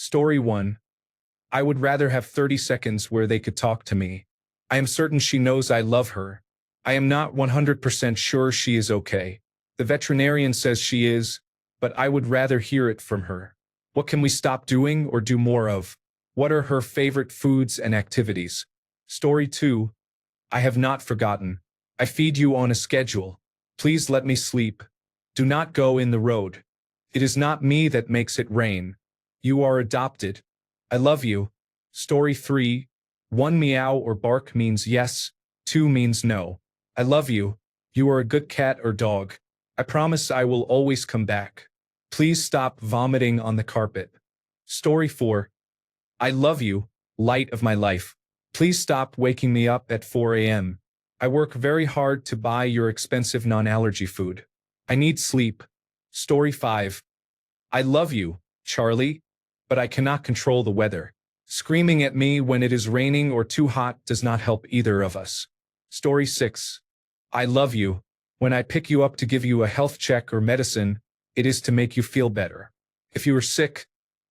Story 1. I would rather have 30 seconds where they could talk to me. I am certain she knows I love her. I am not 100% sure she is okay. The veterinarian says she is, but I would rather hear it from her. What can we stop doing or do more of? What are her favorite foods and activities? Story 2. I have not forgotten. I feed you on a schedule. Please let me sleep. Do not go in the road. It is not me that makes it rain. You are adopted. I love you. Story 3. 1 meow or bark means yes, 2 means no. I love you. You are a good cat or dog. I promise I will always come back. Please stop vomiting on the carpet. Story 4. I love you, light of my life. Please stop waking me up at 4 a.m. I work very hard to buy your expensive non-allergy food. I need sleep. Story 5. I love you, Charlie, but I cannot control the weather. Screaming at me when it is raining or too hot does not help either of us. Story 6. I love you. When I pick you up to give you a health check or medicine, it is to make you feel better. If you are sick,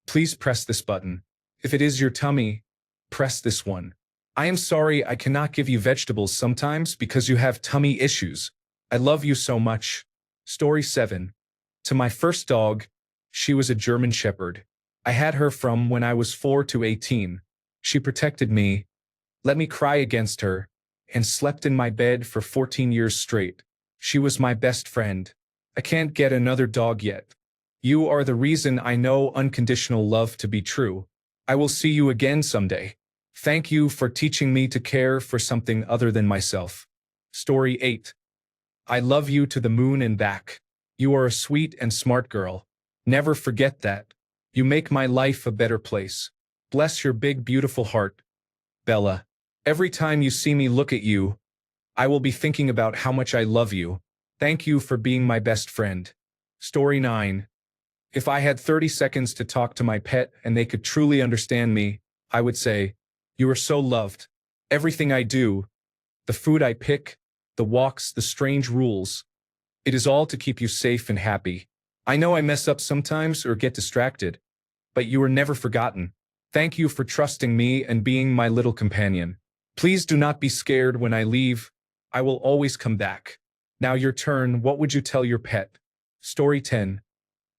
please press this button. If it is your tummy, press this one. I am sorry I cannot give you vegetables sometimes because you have tummy issues. I love you so much. Story 7. To my first dog, she was a German Shepherd. I had her from when I was 4 to 18. She protected me, let me cry against her, and slept in my bed for 14 years straight. She was my best friend. I can't get another dog yet. You are the reason I know unconditional love to be true. I will see you again someday. Thank you for teaching me to care for something other than myself. Story 8. I love you to the moon and back. You are a sweet and smart girl. Never forget that. You make my life a better place. Bless your big, beautiful heart. Bella. Every time you see me look at you, I will be thinking about how much I love you. Thank you for being my best friend. Story 9. If I had 30 seconds to talk to my pet and they could truly understand me, I would say, you are so loved. Everything I do, the food I pick, the walks, the strange rules, it is all to keep you safe and happy. I know I mess up sometimes or get distracted, but you are never forgotten. Thank you for trusting me and being my little companion. Please do not be scared when I leave. I will always come back. Now your turn. What would you tell your pet? Story 10.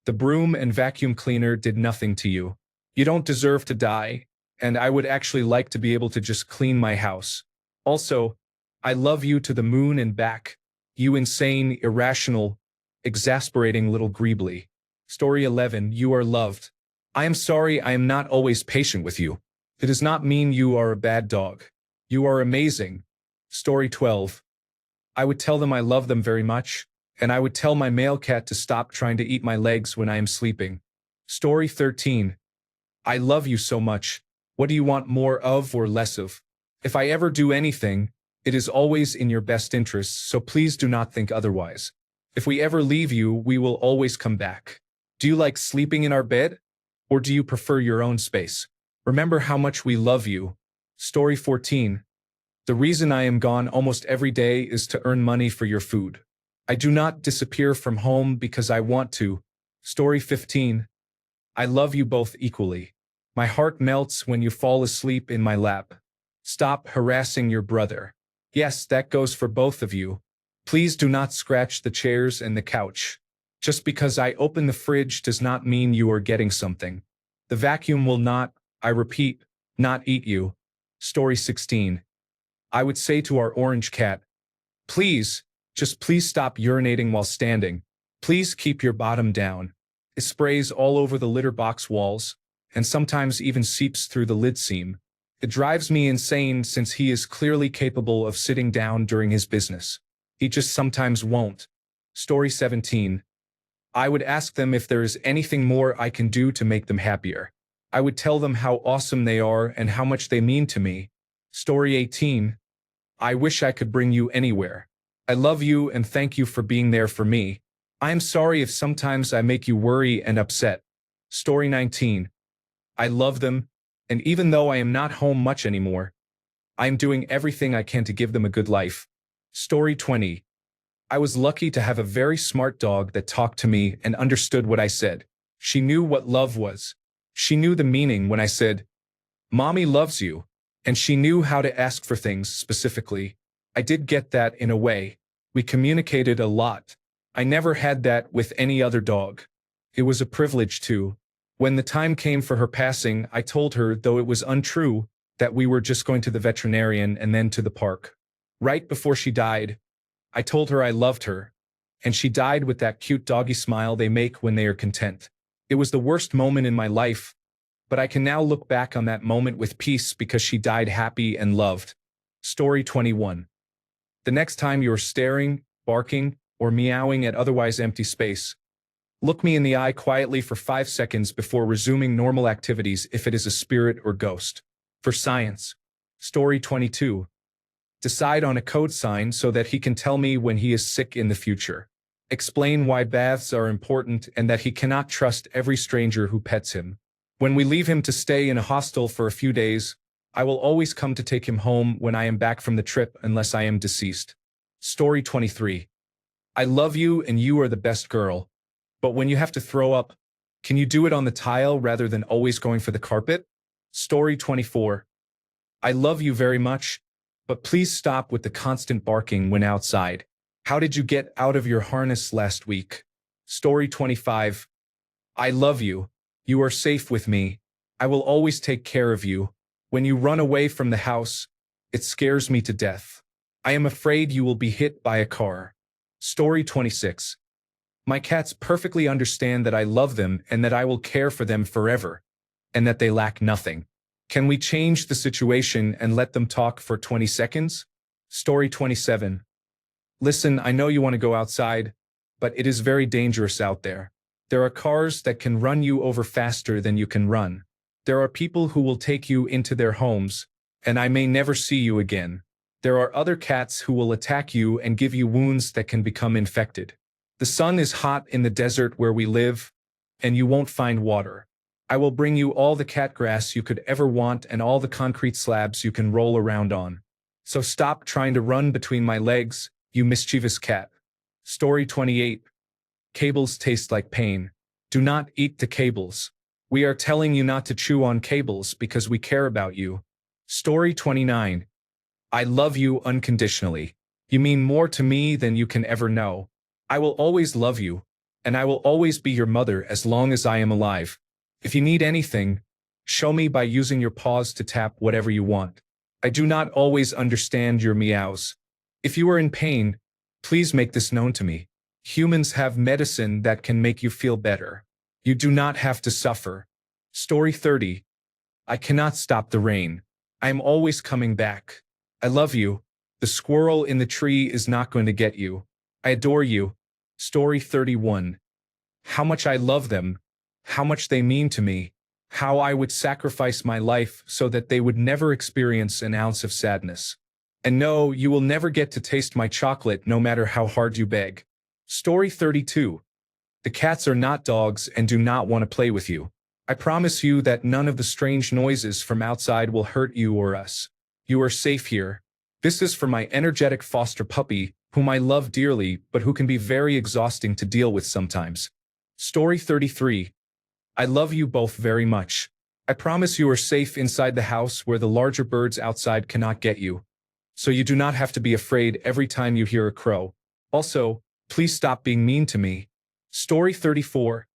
The broom and vacuum cleaner did nothing to you. You don't deserve to die, and I would actually like to be able to just clean my house. Also, I love you to the moon and back, you insane, irrational, exasperating little greebly. Story 11. You are loved. I am sorry I am not always patient with you. It does not mean you are a bad dog. You are amazing. Story 12. I would tell them I love them very much, and I would tell my male cat to stop trying to eat my legs when I am sleeping. Story 13. I love you so much. What do you want more of or less of? If I ever do anything, it is always in your best interests, so please do not think otherwise. If we ever leave you, we will always come back. Do you like sleeping in our bed? Or do you prefer your own space? Remember how much we love you. Story 14. The reason I am gone almost every day is to earn money for your food. I do not disappear from home because I want to. Story 15. I love you both equally. My heart melts when you fall asleep in my lap. Stop harassing your brother. Yes, that goes for both of you. Please do not scratch the chairs and the couch. Just because I open the fridge does not mean you are getting something. The vacuum will not, I repeat, not eat you. Story 16. I would say to our orange cat, please, just please stop urinating while standing. Please keep your bottom down. It sprays all over the litter box walls, and sometimes even seeps through the lid seam. It drives me insane since he is clearly capable of sitting down during his business. He just sometimes won't. Story 17. I would ask them if there is anything more I can do to make them happier. I would tell them how awesome they are and how much they mean to me. Story 18. I wish I could bring you anywhere. I love you and thank you for being there for me. I am sorry if sometimes I make you worry and upset. Story 19. I love them, and even though I am not home much anymore, I am doing everything I can to give them a good life. Story 20. I was lucky to have a very smart dog that talked to me and understood what I said. She knew what love was. She knew the meaning when I said, "Mommy loves you," and she knew how to ask for things specifically. I did get that in a way. We communicated a lot. I never had that with any other dog. It was a privilege too. When the time came for her passing, I told her, though it was untrue, that we were just going to the veterinarian and then to the park. Right before she died, I told her I loved her, and she died with that cute doggy smile they make when they are content. It was the worst moment in my life, but I can now look back on that moment with peace because she died happy and loved. Story 21. The next time you're staring, barking, or meowing at otherwise empty space, look me in the eye quietly for 5 seconds before resuming normal activities if it is a spirit or ghost. For science. Story 22. Decide on a code sign so that he can tell me when he is sick in the future. Explain why baths are important and that he cannot trust every stranger who pets him. When we leave him to stay in a hostel for a few days, I will always come to take him home when I am back from the trip unless I am deceased. Story 23. I love you and you are the best girl. But when you have to throw up, can you do it on the tile rather than always going for the carpet? Story 24. I love you very much, but please stop with the constant barking when outside. How did you get out of your harness last week? Story 25. I love you. You are safe with me. I will always take care of you. When you run away from the house, it scares me to death. I am afraid you will be hit by a car. Story 26. My cats perfectly understand that I love them and that I will care for them forever, and that they lack nothing. Can we change the situation and let them talk for 20 seconds? Story 27. Listen, I know you want to go outside, but it is very dangerous out there. There are cars that can run you over faster than you can run. There are people who will take you into their homes, and I may never see you again. There are other cats who will attack you and give you wounds that can become infected. The sun is hot in the desert where we live, and you won't find water. I will bring you all the cat grass you could ever want and all the concrete slabs you can roll around on. So stop trying to run between my legs, you mischievous cat. Story 28. Cables taste like pain. Do not eat the cables. We are telling you not to chew on cables because we care about you. Story 29. I love you unconditionally. You mean more to me than you can ever know. I will always love you, and I will always be your mother as long as I am alive. If you need anything, show me by using your paws to tap whatever you want. I do not always understand your meows. If you are in pain, please make this known to me. Humans have medicine that can make you feel better. You do not have to suffer. Story 30. I cannot stop the rain. I am always coming back. I love you. The squirrel in the tree is not going to get you. I adore you. Story 31. How much I love them. How much they mean to me. How I would sacrifice my life so that they would never experience an ounce of sadness. And no, you will never get to taste my chocolate no matter how hard you beg. Story 32. The cats are not dogs and do not want to play with you. I promise you that none of the strange noises from outside will hurt you or us. You are safe here. This is for my energetic foster puppy, whom I love dearly but who can be very exhausting to deal with sometimes. Story 33. I love you both very much. I promise you are safe inside the house where the larger birds outside cannot get you. So you do not have to be afraid every time you hear a crow. Also, please stop being mean to me. Story 34.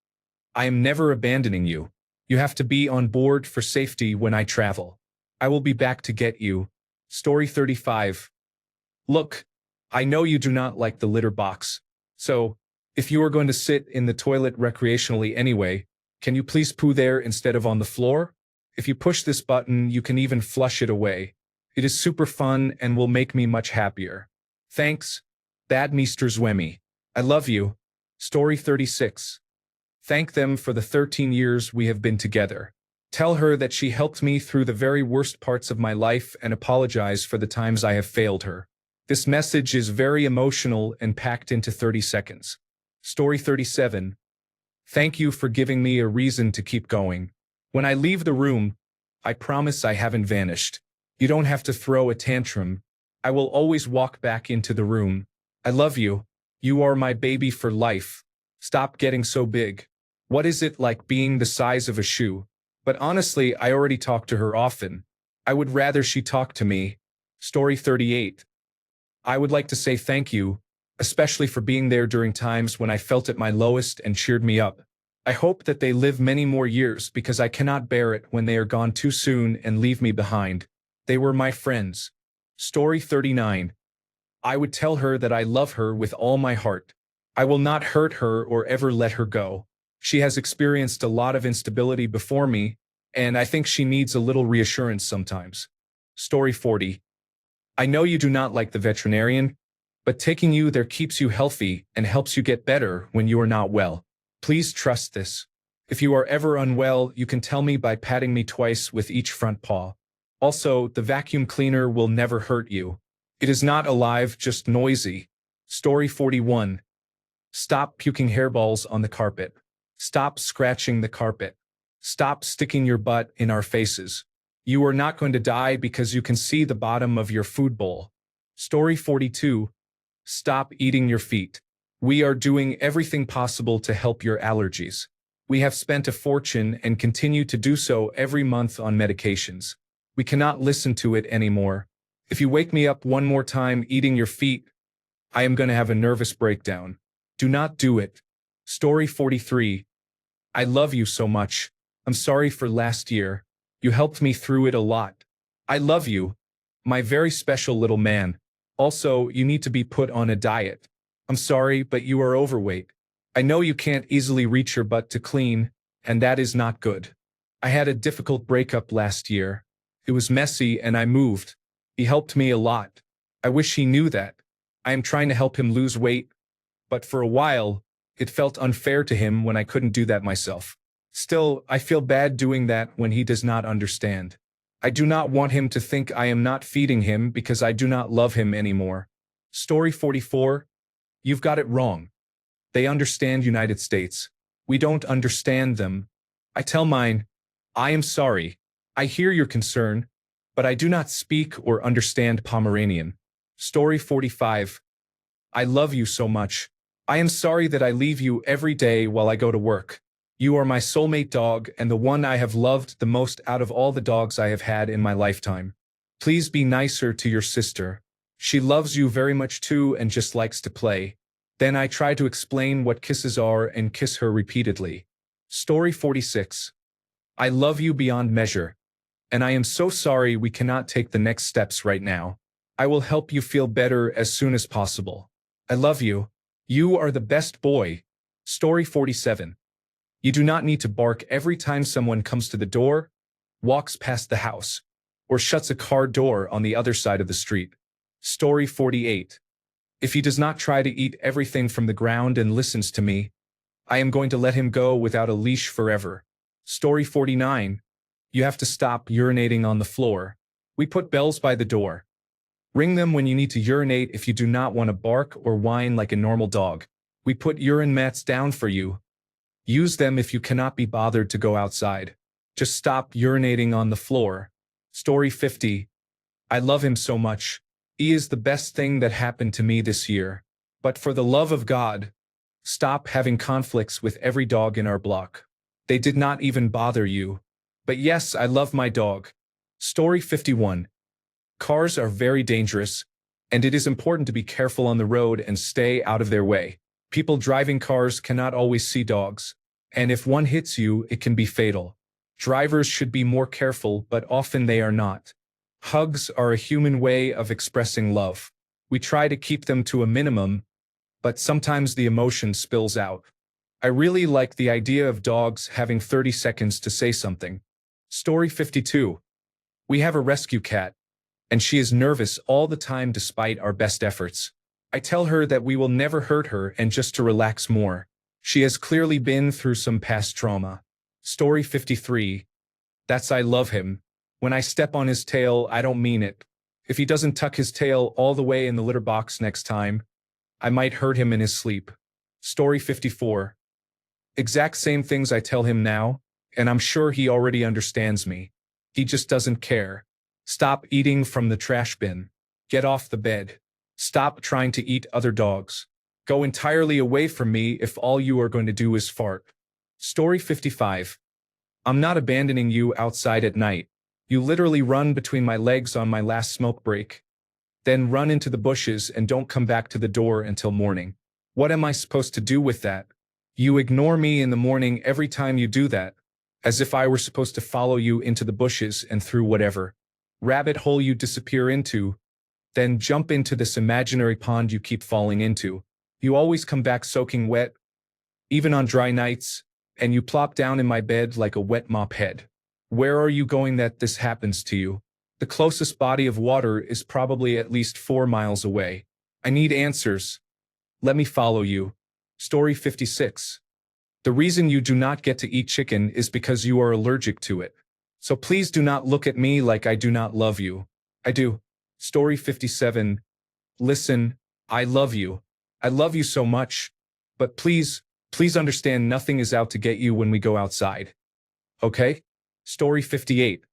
I am never abandoning you. You have to be on board for safety when I travel. I will be back to get you. Story 35. Look, I know you do not like the litter box. So, if you are going to sit in the toilet recreationally anyway, can you please poo there instead of on the floor? If you push this button, you can even flush it away. It is super fun and will make me much happier. Thanks, Bad Meester Zwemmy. I love you. Story 36. Thank them for the 13 years we have been together. Tell her that she helped me through the very worst parts of my life and apologize for the times I have failed her. This message is very emotional and packed into 30 seconds. Story 37. Thank you for giving me a reason to keep going. When I leave the room, I promise I haven't vanished. You don't have to throw a tantrum. I will always walk back into the room. I love you. You are my baby for life. Stop getting so big. What is it like being the size of a shoe? But honestly, I already talk to her often. I would rather she talk to me. Story 38. I would like to say thank you, especially for being there during times when I felt at my lowest and cheered me up. I hope that they live many more years because I cannot bear it when they are gone too soon and leave me behind. They were my friends. Story 39. I would tell her that I love her with all my heart. I will not hurt her or ever let her go. She has experienced a lot of instability before me, and I think she needs a little reassurance sometimes. Story 40. I know you do not like the veterinarian, but taking you there keeps you healthy and helps you get better when you are not well. Please trust this. If you are ever unwell, you can tell me by patting me twice with each front paw. Also, the vacuum cleaner will never hurt you. It is not alive, just noisy. Story 41. Stop puking hairballs on the carpet. Stop scratching the carpet. Stop sticking your butt in our faces. You are not going to die because you can see the bottom of your food bowl. Story 42. Stop eating your feet. We are doing everything possible to help your allergies. We have spent a fortune and continue to do so every month on medications. We cannot listen to it anymore. If you wake me up one more time eating your feet, I am going to have a nervous breakdown. Do not do it. Story 43. I love you so much. I'm sorry for last year. You helped me through it a lot. I love you, my very special little man. Also, you need to be put on a diet. I'm sorry, but you are overweight. I know you can't easily reach your butt to clean, and that is not good. I had a difficult breakup last year. It was messy and I moved. He helped me a lot. I wish he knew that. I am trying to help him lose weight, but for a while, it felt unfair to him when I couldn't do that myself. Still, I feel bad doing that when he does not understand. I do not want him to think I am not feeding him because I do not love him anymore. Story 44. You've got it wrong. They understand United States. We don't understand them. I tell mine, I am sorry. I hear your concern, but I do not speak or understand Pomeranian. Story 45. I love you so much. I am sorry that I leave you every day while I go to work. You are my soulmate dog and the one I have loved the most out of all the dogs I have had in my lifetime. Please be nicer to your sister. She loves you very much too and just likes to play. Then I try to explain what kisses are and kiss her repeatedly. Story 46. I love you beyond measure. And I am so sorry we cannot take the next steps right now. I will help you feel better as soon as possible. I love you. You are the best boy. Story 47. You do not need to bark every time someone comes to the door, walks past the house, or shuts a car door on the other side of the street. Story 48. If he does not try to eat everything from the ground and listens to me, I am going to let him go without a leash forever. Story 49. You have to stop urinating on the floor. We put bells by the door. Ring them when you need to urinate if you do not want to bark or whine like a normal dog. We put urine mats down for you. Use them if you cannot be bothered to go outside. Just stop urinating on the floor. Story 50. I love him so much. He is the best thing that happened to me this year. But for the love of God, stop having conflicts with every dog in our block. They did not even bother you. But yes, I love my dog. Story 51. Cars are very dangerous, and it is important to be careful on the road and stay out of their way. People driving cars cannot always see dogs, and if one hits you, it can be fatal. Drivers should be more careful, but often they are not. Hugs are a human way of expressing love. We try to keep them to a minimum, but sometimes the emotion spills out. I really like the idea of dogs having 30 seconds to say something. Story 52. We have a rescue cat, and she is nervous all the time despite our best efforts. I tell her that we will never hurt her and just to relax more. She has clearly been through some past trauma. Story 53. That's I love him. When I step on his tail, I don't mean it. If he doesn't tuck his tail all the way in the litter box next time, I might hurt him in his sleep. Story 54. Exact same things I tell him now, and I'm sure he already understands me. He just doesn't care. Stop eating from the trash bin. Get off the bed. Stop trying to eat other dogs. Go entirely away from me if all you are going to do is fart. Story 55. I'm not abandoning you outside at night. You literally run between my legs on my last smoke break, then run into the bushes and don't come back to the door until morning. What am I supposed to do with that? You ignore me in the morning every time you do that, as if I were supposed to follow you into the bushes and through whatever rabbit hole you disappear into, then jump into this imaginary pond you keep falling into. You always come back soaking wet, even on dry nights, and you plop down in my bed like a wet mop head. Where are you going that this happens to you? The closest body of water is probably at least 4 miles away. I need answers. Let me follow you. Story 56. The reason you do not get to eat chicken is because you are allergic to it. So please do not look at me like I do not love you. I do. Story 57. Listen, I love you. I love you so much. But please understand nothing is out to get you when we go outside. Okay? Story 58.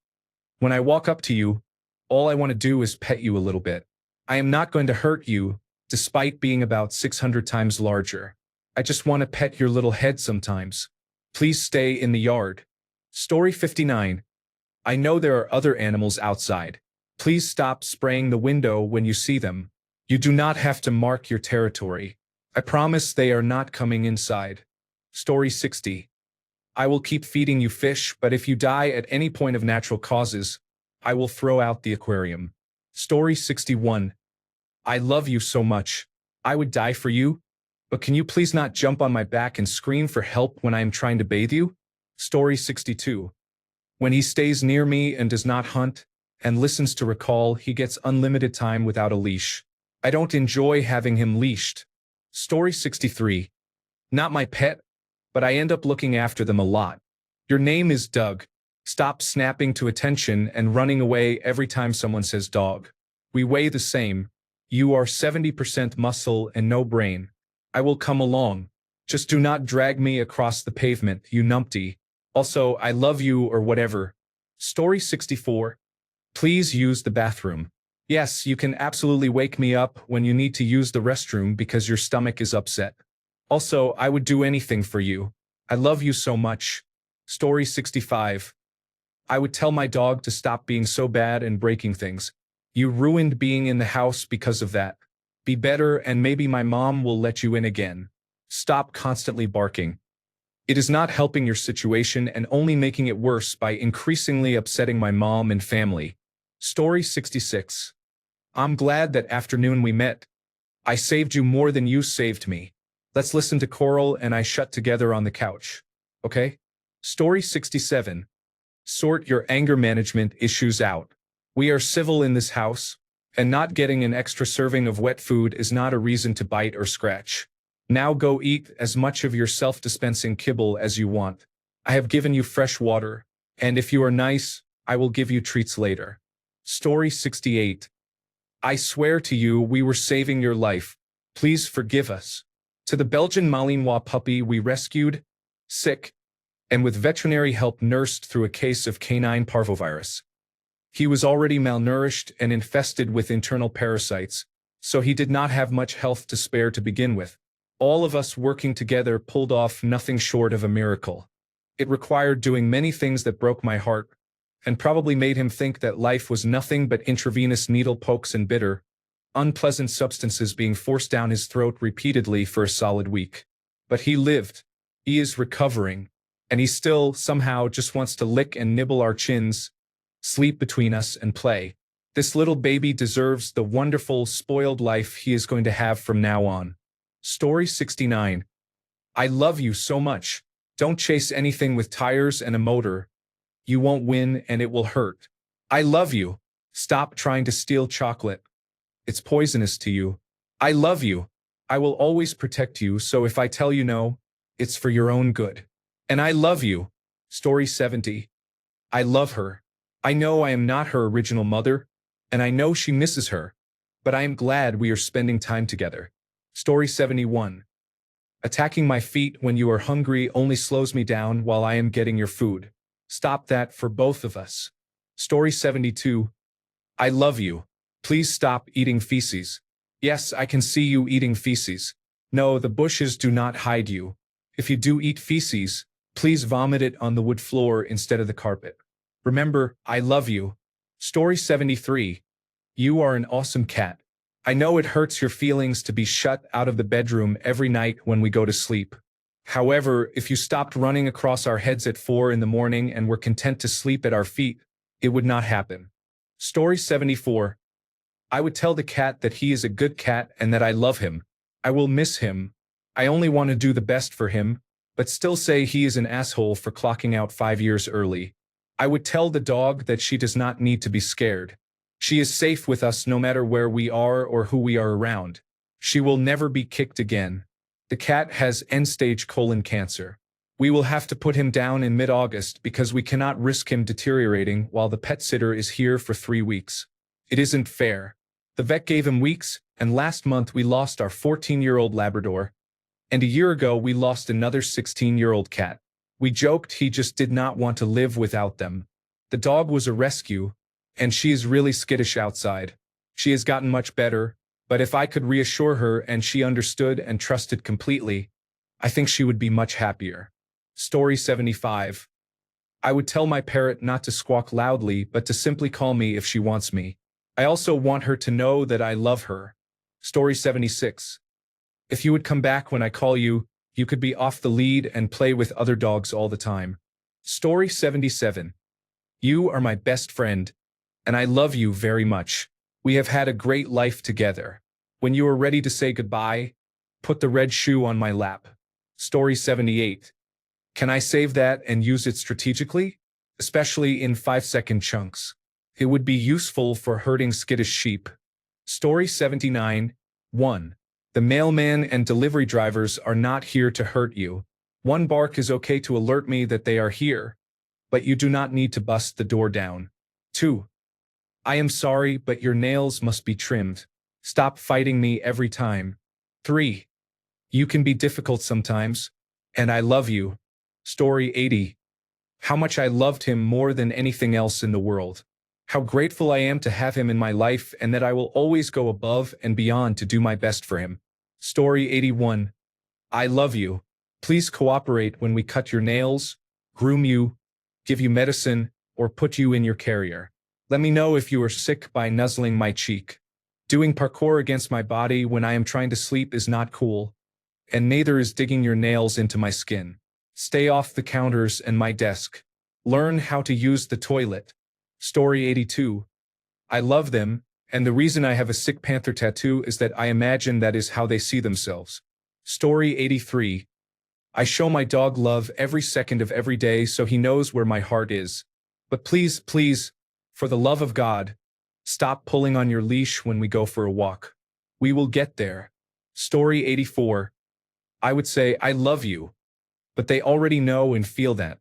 When I walk up to you, all I want to do is pet you a little bit. I am not going to hurt you, despite being about 600 times larger. I just want to pet your little head sometimes. Please stay in the yard. Story 59. I know there are other animals outside. Please stop spraying the window when you see them. You do not have to mark your territory. I promise they are not coming inside. Story 60. I will keep feeding you fish, but if you die at any point of natural causes, I will throw out the aquarium. Story 61. I love you so much. I would die for you, but can you please not jump on my back and scream for help when I am trying to bathe you? Story 62. When he stays near me and does not hunt, and listens to recall, he gets unlimited time without a leash. I don't enjoy having him leashed. Story 63. Not my pet, but I end up looking after them a lot. Your name is Doug. Stop snapping to attention and running away every time someone says dog. We weigh the same. You are 70% muscle and no brain. I will come along. Just do not drag me across the pavement, you numpty. Also, I love you or whatever. Story 64. Please use the bathroom. Yes, you can absolutely wake me up when you need to use the restroom because your stomach is upset. Also, I would do anything for you. I love you so much. Story 65. I would tell my dog to stop being so bad and breaking things. You ruined being in the house because of that. Be better and maybe my mom will let you in again. Stop constantly barking. It is not helping your situation and only making it worse by increasingly upsetting my mom and family. Story 66. I'm glad that afternoon we met. I saved you more than you saved me. Let's listen to Coral and I shut together on the couch. Okay? Story 67. Sort your anger management issues out. We are civil in this house, and not getting an extra serving of wet food is not a reason to bite or scratch. Now go eat as much of your self-dispensing kibble as you want. I have given you fresh water, and if you are nice, I will give you treats later. Story 68. I swear to you we were saving your life. Please forgive us. To the Belgian Malinois puppy we rescued, sick, and with veterinary help nursed through a case of canine parvovirus. He was already malnourished and infested with internal parasites, so he did not have much health to spare to begin with. All of us working together pulled off nothing short of a miracle. It required doing many things that broke my heart, and probably made him think that life was nothing but intravenous needle pokes and bitter, unpleasant substances being forced down his throat repeatedly for a solid week. But he lived. He is recovering. And he still, somehow, just wants to lick and nibble our chins, sleep between us, and play. This little baby deserves the wonderful, spoiled life he is going to have from now on. Story 69. I love you so much. Don't chase anything with tires and a motor. You won't win and it will hurt. I love you. Stop trying to steal chocolate. It's poisonous to you. I love you. I will always protect you, so if I tell you no, it's for your own good. And I love you. Story 70. I love her. I know I am not her original mother, and I know she misses her, but I am glad we are spending time together. Story 71. Attacking my feet when you are hungry only slows me down while I am getting your food. Stop that for both of us. Story 72. I love you. Please stop eating feces. Yes, I can see you eating feces. No, the bushes do not hide you. If you do eat feces, Please vomit it on the wood floor instead of the carpet. Remember, I love you. Story 73. You are an awesome cat. I know it hurts your feelings to be shut out of the bedroom every night when we go to sleep. However, if you stopped running across our heads at 4 in the morning and were content to sleep at our feet, it would not happen. Story 74. I would tell the cat that he is a good cat and that I love him. I will miss him. I only want to do the best for him, but still say he is an asshole for clocking out 5 years early. I would tell the dog that she does not need to be scared. She is safe with us no matter where we are or who we are around. She will never be kicked again. The cat has end-stage colon cancer. We will have to put him down in mid-August because we cannot risk him deteriorating while the pet sitter is here for 3 weeks. It isn't fair. The vet gave him weeks, and last month we lost our 14-year-old Labrador, and a year ago we lost another 16-year-old cat. We joked he just did not want to live without them. The dog was a rescue, and she is really skittish outside. She has gotten much better, but if I could reassure her and she understood and trusted completely, I think she would be much happier. Story 75. I would tell my parrot not to squawk loudly but to simply call me if she wants me. I also want her to know that I love her. Story 76. If you would come back when I call you, you could be off the lead and play with other dogs all the time. Story 77. You are my best friend, and I love you very much. We have had a great life together. When you are ready to say goodbye, put the red shoe on my lap. Story 78. Can I save that and use it strategically? Especially in 5-second chunks. It would be useful for herding skittish sheep. Story 79. 1. The mailman and delivery drivers are not here to hurt you. One bark is okay to alert me that they are here, but you do not need to bust the door down. 2. I am sorry, but your nails must be trimmed. Stop fighting me every time. 3. You can be difficult sometimes, and I love you. Story 80. How much I loved him more than anything else in the world. How grateful I am to have him in my life and that I will always go above and beyond to do my best for him. Story 81. I love you. Please cooperate when we cut your nails, groom you, give you medicine, or put you in your carrier. Let me know if you are sick by nuzzling my cheek. Doing parkour against my body when I am trying to sleep is not cool, and neither is digging your nails into my skin. Stay off the counters and my desk. Learn how to use the toilet. Story 82. I love them, and the reason I have a sick panther tattoo is that I imagine that is how they see themselves. Story 83. I show my dog love every second of every day so he knows where my heart is. But please, please, for the love of God, stop pulling on your leash when we go for a walk. We will get there. Story 84. I would say, I love you, but they already know and feel that.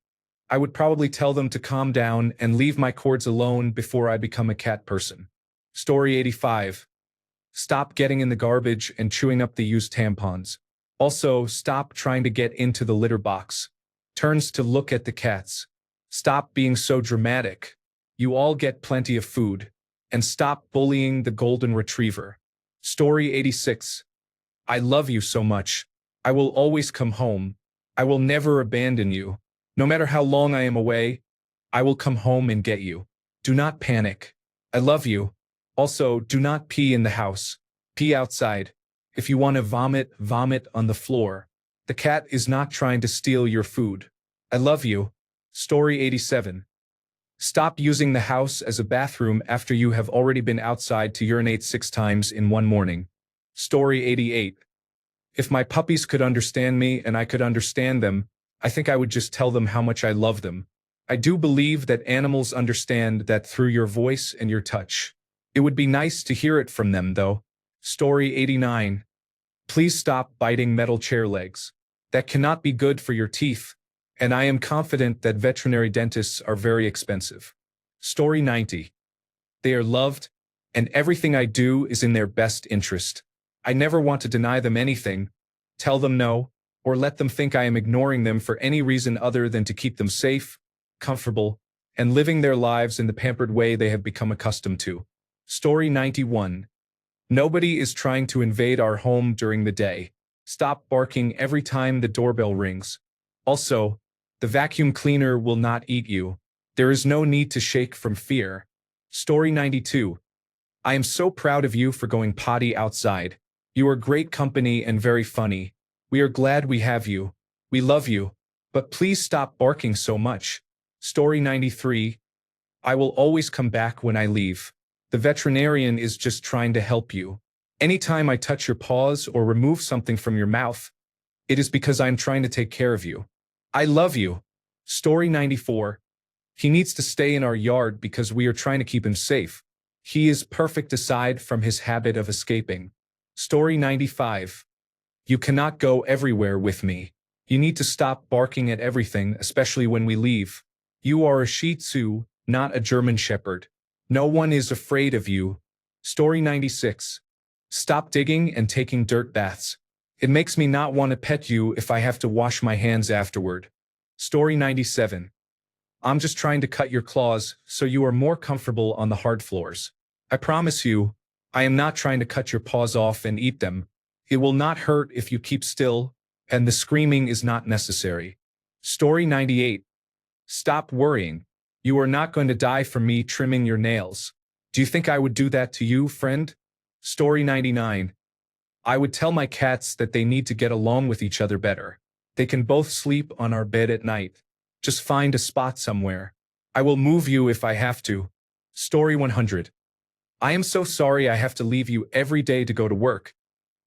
I would probably tell them to calm down and leave my cords alone before I become a cat person. Story 85. Stop getting in the garbage and chewing up the used tampons. Also, stop trying to get into the litter box. Turns to look at the cats. Stop being so dramatic. You all get plenty of food. And stop bullying the golden retriever. Story 86. I love you so much. I will always come home. I will never abandon you. No matter how long I am away, I will come home and get you. Do not panic. I love you. Also, do not pee in the house. Pee outside. If you want to vomit, vomit on the floor. The cat is not trying to steal your food. I love you. Story 87. Stop using the house as a bathroom after you have already been outside to urinate 6 times in one morning. Story 88. If my puppies could understand me and I could understand them, I think I would just tell them how much I love them. I do believe that animals understand that through your voice and your touch. It would be nice to hear it from them, though. Story 89. Please stop biting metal chair legs. That cannot be good for your teeth, and I am confident that veterinary dentists are very expensive. Story 90. They are loved, and everything I do is in their best interest. I never want to deny them anything, tell them no, or let them think I am ignoring them for any reason other than to keep them safe, comfortable, and living their lives in the pampered way they have become accustomed to. Story 91. Nobody is trying to invade our home during the day. Stop barking every time the doorbell rings. Also, The vacuum cleaner will not eat you. There is no need to shake from fear. Story 92. I am so proud of you for going potty outside. You are great company and very funny. We are glad we have you. We love you. But please stop barking so much. Story 93. I will always come back when I leave. The veterinarian is just trying to help you. Anytime I touch your paws or remove something from your mouth, it is because I am trying to take care of you. I love you. Story 94. He needs to stay in our yard because we are trying to keep him safe. He is perfect aside from his habit of escaping. Story 95. You cannot go everywhere with me. You need to stop barking at everything, especially when we leave. You are a Shih Tzu, not a German Shepherd. No one is afraid of you. Story 96. Stop digging and taking dirt baths. It makes me not want to pet you if I have to wash my hands afterward. Story 97. I'm just trying to cut your claws so you are more comfortable on the hard floors. I promise you, I am not trying to cut your paws off and eat them. It will not hurt if you keep still, and the screaming is not necessary. Story 98. Stop worrying. You are not going to die from me trimming your nails. Do you think I would do that to you, friend? Story 99. I would tell my cats that they need to get along with each other better. They can both sleep on our bed at night. Just find a spot somewhere. I will move you if I have to. Story 100. I am so sorry I have to leave you every day to go to work,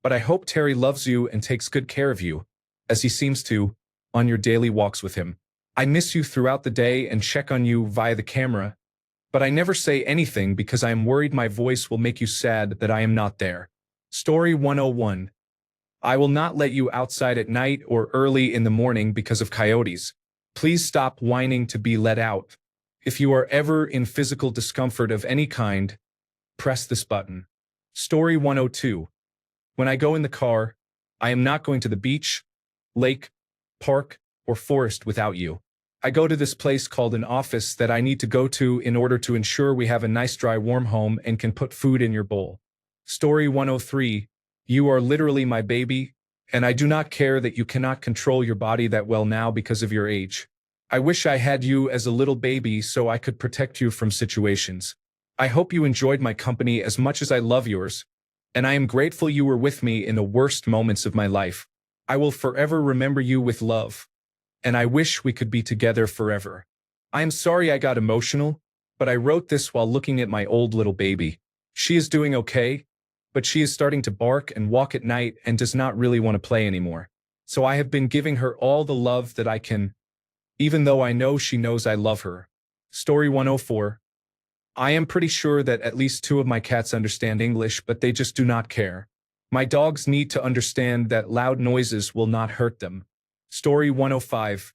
but I hope Terry loves you and takes good care of you, as he seems to, on your daily walks with him. I miss you throughout the day and check on you via the camera, but I never say anything because I am worried my voice will make you sad that I am not there. Story 101. I will not let you outside at night or early in the morning because of coyotes. Please stop whining to be let out. If you are ever in physical discomfort of any kind, press this button. Story 102. When I go in the car, I am not going to the beach, lake, park, or forest without you. I go to this place called an office that I need to go to in order to ensure we have a nice dry warm home and can put food in your bowl. Story 103. You are literally my baby, and I do not care that you cannot control your body that well now because of your age. I wish I had you as a little baby so I could protect you from situations. I hope you enjoyed my company as much as I love yours, and I am grateful you were with me in the worst moments of my life. I will forever remember you with love, and I wish we could be together forever. I am sorry I got emotional, but I wrote this while looking at my old little baby. She is doing okay, but she is starting to bark and walk at night and does not really want to play anymore. So I have been giving her all the love that I can, even though I know she knows I love her. Story 104. I am pretty sure that at least 2 of my cats understand English, but they just do not care. My dogs need to understand that loud noises will not hurt them. Story 105.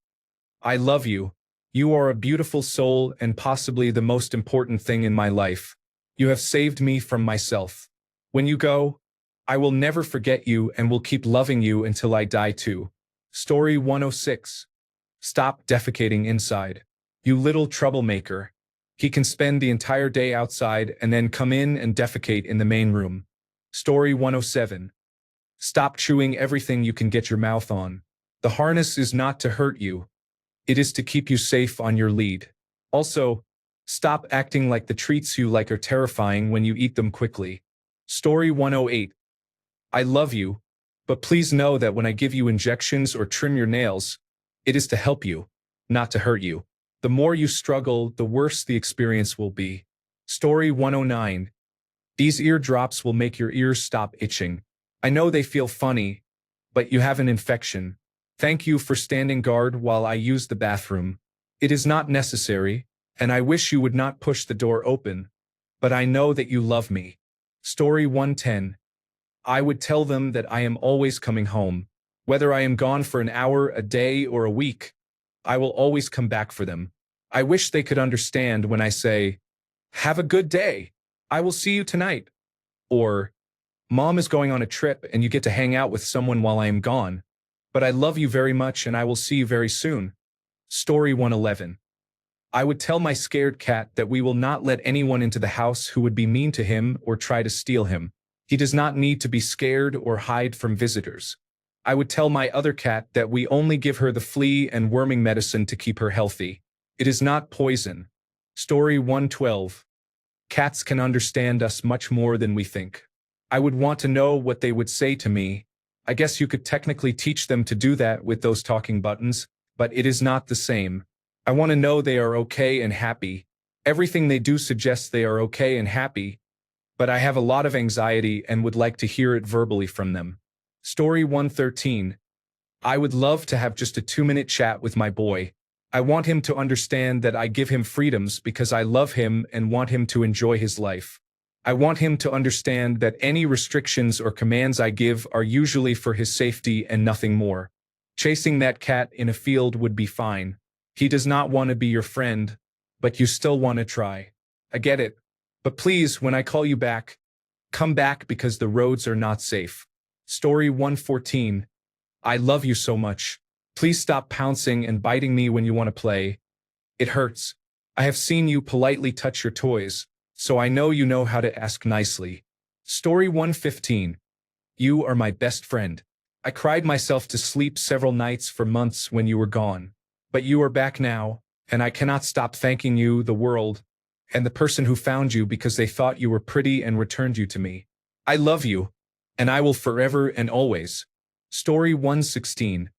I love you. You are a beautiful soul and possibly the most important thing in my life. You have saved me from myself. When you go, I will never forget you and will keep loving you until I die too. Story 106. Stop defecating inside. You little troublemaker. He can spend the entire day outside and then come in and defecate in the main room. Story 107. Stop chewing everything you can get your mouth on. The harness is not to hurt you. It is to keep you safe on your lead. Also, stop acting like the treats you like are terrifying when you eat them quickly. Story 108. I love you, but please know that when I give you injections or trim your nails, it is to help you, not to hurt you. The more you struggle, the worse the experience will be. Story 109. These ear drops will make your ears stop itching. I know they feel funny, but you have an infection. Thank you for standing guard while I use the bathroom. It is not necessary, and I wish you would not push the door open, but I know that you love me. Story 110. I would tell them that I am always coming home. Whether I am gone for an hour, a day, or a week, I will always come back for them. I wish they could understand when I say, have a good day. I will see you tonight. Or, Mom is going on a trip and you get to hang out with someone while I am gone. But I love you very much and I will see you very soon. Story 111. I would tell my scared cat that we will not let anyone into the house who would be mean to him or try to steal him. He does not need to be scared or hide from visitors. I would tell my other cat that we only give her the flea and worming medicine to keep her healthy. It is not poison. Story 112. Cats can understand us much more than we think. I would want to know what they would say to me. I guess you could technically teach them to do that with those talking buttons, but it is not the same. I want to know they are okay and happy. Everything they do suggests they are okay and happy, but I have a lot of anxiety and would like to hear it verbally from them. Story 113. I would love to have just a 2-minute chat with my boy. I want him to understand that I give him freedoms because I love him and want him to enjoy his life. I want him to understand that any restrictions or commands I give are usually for his safety and nothing more. Chasing that cat in a field would be fine. He does not want to be your friend, but you still want to try. I get it. But please, when I call you back, come back because the roads are not safe. Story 114. I love you so much. Please stop pouncing and biting me when you want to play. It hurts. I have seen you politely touch your toys, so I know you know how to ask nicely. Story 115. You are my best friend. I cried myself to sleep several nights for months when you were gone. But you are back now, and I cannot stop thanking you, the world, and the person who found you because they thought you were pretty and returned you to me. I love you, and I will forever and always. Story 116.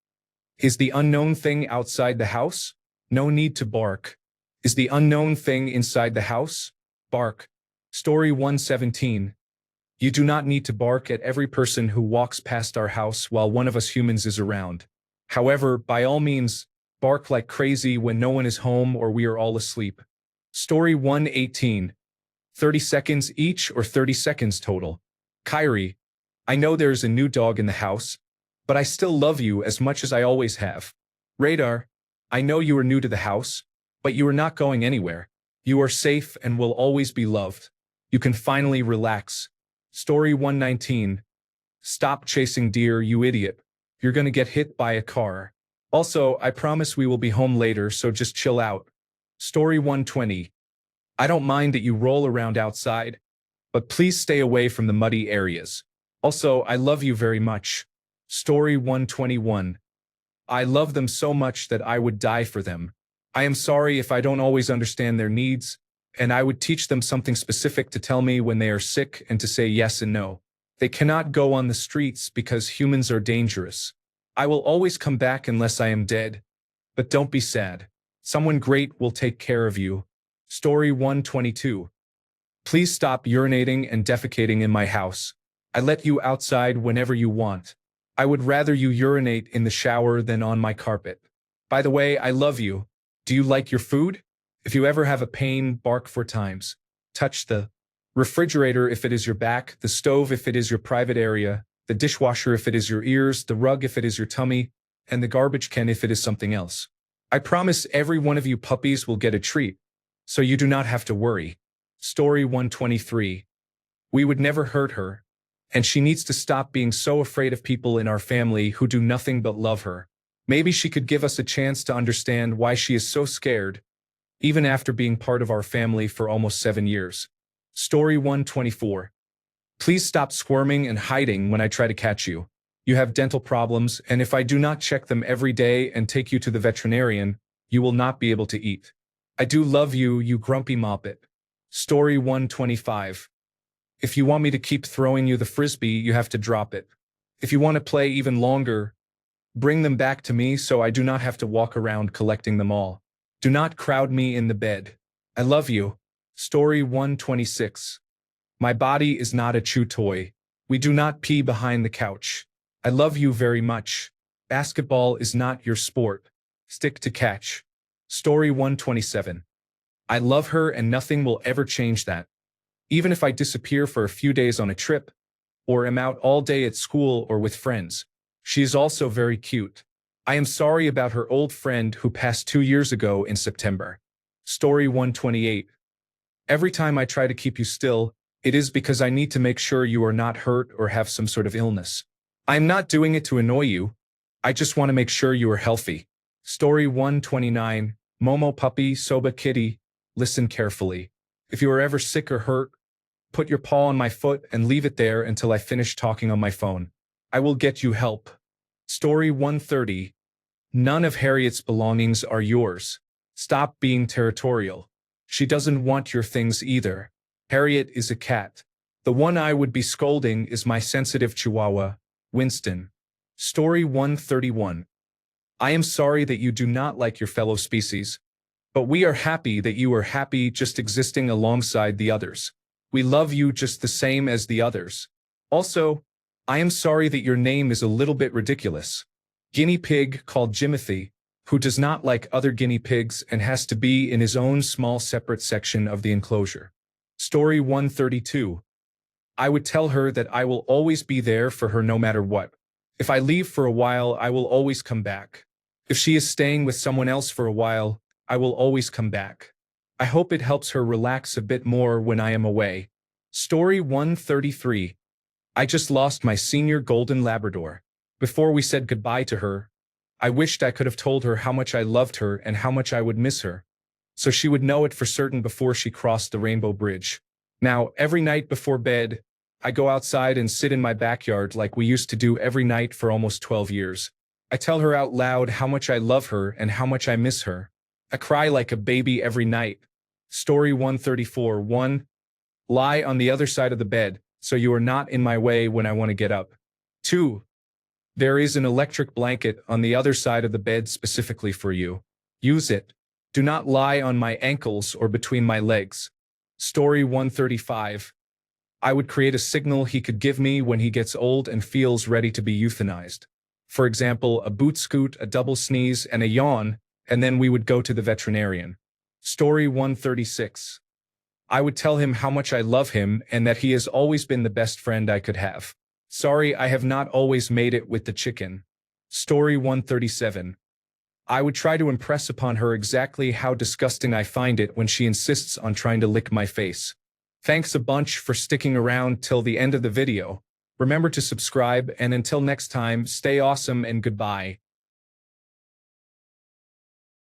Is the unknown thing outside the house? No need to bark. Is the unknown thing inside the house? Bark. Story 117. You do not need to bark at every person who walks past our house while one of us humans is around. However, by all means, bark like crazy when no one is home or we are all asleep. Story 118. 30 seconds each or 30 seconds total. Kyrie, I know there is a new dog in the house, but I still love you as much as I always have. Radar, I know you are new to the house, but you are not going anywhere. You are safe and will always be loved. You can finally relax. Story 119. Stop chasing deer, you idiot. You're gonna get hit by a car. Also, I promise we will be home later, so just chill out. Story 120. I don't mind that you roll around outside, but please stay away from the muddy areas. Also, I love you very much. Story 121. I love them so much that I would die for them. I am sorry if I don't always understand their needs, and I would teach them something specific to tell me when they are sick and to say yes and no. They cannot go on the streets because humans are dangerous. I will always come back unless I am dead. But don't be sad. Someone great will take care of you. Story 122. Please stop urinating and defecating in my house. I let you outside whenever you want. I would rather you urinate in the shower than on my carpet. By the way, I love you. Do you like your food? If you ever have a pain, bark 4 times. Touch the refrigerator if it is your back, the stove if it is your private area, the dishwasher if it is your ears, the rug if it is your tummy, and the garbage can if it is something else. I promise every one of you puppies will get a treat, so you do not have to worry. Story 123. We would never hurt her, and she needs to stop being so afraid of people in our family who do nothing but love her. Maybe she could give us a chance to understand why she is so scared, even after being part of our family for almost 7 years. Story 124. Please stop squirming and hiding when I try to catch you. You have dental problems, and if I do not check them every day and take you to the veterinarian, you will not be able to eat. I do love you, you grumpy moppet. Story 125. If you want me to keep throwing you the frisbee, you have to drop it. If you want to play even longer, bring them back to me so I do not have to walk around collecting them all. Do not crowd me in the bed. I love you. Story 126. My body is not a chew toy. We do not pee behind the couch. I love you very much. Basketball is not your sport. Stick to catch. Story 127. I love her and nothing will ever change that. Even if I disappear for a few days on a trip, or am out all day at school or with friends, she is also very cute. I am sorry about her old friend who passed 2 years ago in September. Story 128. Every time I try to keep you still, it is because I need to make sure you are not hurt or have some sort of illness. I am not doing it to annoy you. I just want to make sure you are healthy. Story 129. Momo puppy, Soba kitty, listen carefully. If you are ever sick or hurt, put your paw on my foot and leave it there until I finish talking on my phone. I will get you help. Story 130. None of Harriet's belongings are yours. Stop being territorial. She doesn't want your things either. Harriet is a cat. The one I would be scolding is my sensitive chihuahua, Winston. Story 131. I am sorry that you do not like your fellow species, but we are happy that you are happy just existing alongside the others. We love you just the same as the others. Also, I am sorry that your name is a little bit ridiculous. Guinea pig called Jimothy, who does not like other guinea pigs and has to be in his own small separate section of the enclosure. Story 132. I would tell her that I will always be there for her no matter what. If I leave for a while, I will always come back. If she is staying with someone else for a while, I will always come back. I hope it helps her relax a bit more when I am away. Story 133. I just lost my senior golden Labrador. Before we said goodbye to her, I wished I could have told her how much I loved her and how much I would miss her, so she would know it for certain before she crossed the Rainbow Bridge. Now, every night before bed, I go outside and sit in my backyard like we used to do every night for almost 12 years. I tell her out loud how much I love her and how much I miss her. I cry like a baby every night. Story 134. 1. Lie on the other side of the bed, so you are not in my way when I want to get up. 2. There is an electric blanket on the other side of the bed specifically for you. Use it. Do not lie on my ankles or between my legs. Story 135. I would create a signal he could give me when he gets old and feels ready to be euthanized. For example, a boot scoot, a double sneeze, and a yawn, and then we would go to the veterinarian. Story 136. I would tell him how much I love him and that he has always been the best friend I could have. Sorry, I have not always made it with the chicken. Story 137. I would try to impress upon her exactly how disgusting I find it when she insists on trying to lick my face. Thanks a bunch for sticking around till the end of the video. Remember to subscribe, and until next time, stay awesome and goodbye.